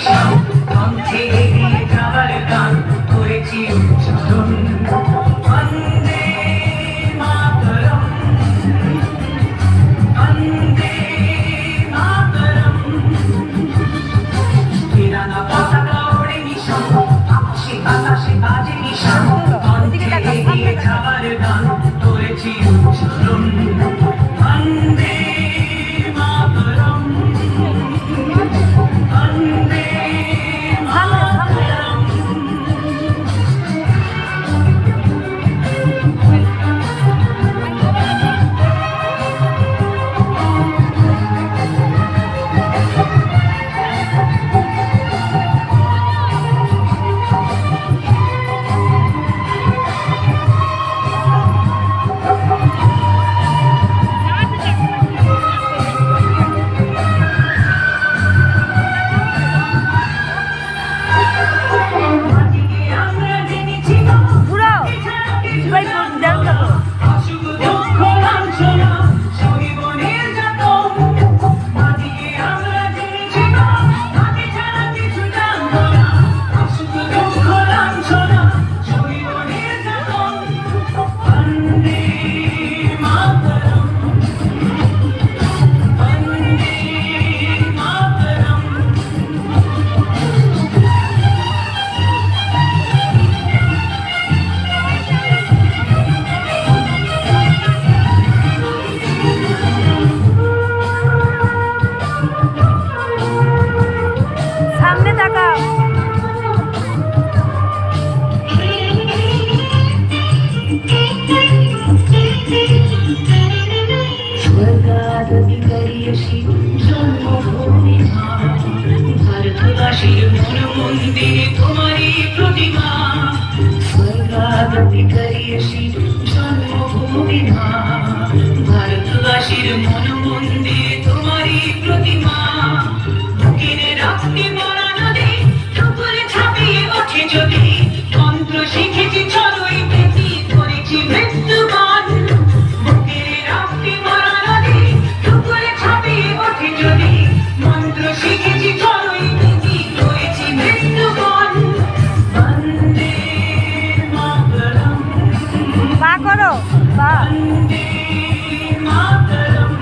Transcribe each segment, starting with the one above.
কিষাণ কণ্ঠে এগিয়ে যাবার গান করেছি উচ্চারণ বন্দে মাতরম বন্দে মাতরম তিরঙ্গা পতাকা ওড়ে নিশান আকাশে বাতাসে বাজে নিশান কণ্ঠে এগিয়ে যাবার গান করেছি উচ্চারণ বন্দে মাতরম বন্দে মাতরম। ভারতবাসীর মন মন্দিরে তোমারই প্রতিমা স্বর্গাগতি করিয়েছি জন্মভূমি মা ভারতবাসীর মন মন্দিরে তোমারই প্রতিমা বুকের রক্তে মরা নদী টুকুরে ছাপিয়ে ওঠে যদি মন্ত্র শিখেছি চলোই ভীতি করেছি মৃত্যুবান বুকের রক্তে মরা নদী টুকুরে ছাপিয়ে ওঠে যদি মন্ত্র শিখেছি চলোই ভীতি করেছি মৃত্যুবান বন্দে মাতরম বা করো বা বন্দে মাতরম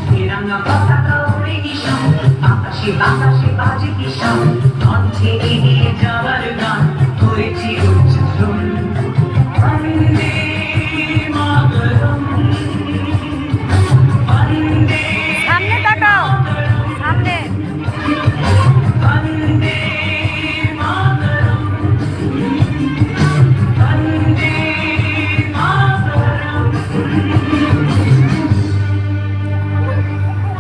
তিরঙ্গা পতাকা ওড়ে নিশান আকাশে বাতাসে বাজে কিষাণ কণ্ঠে এগিয়ে যাবার গান করেছি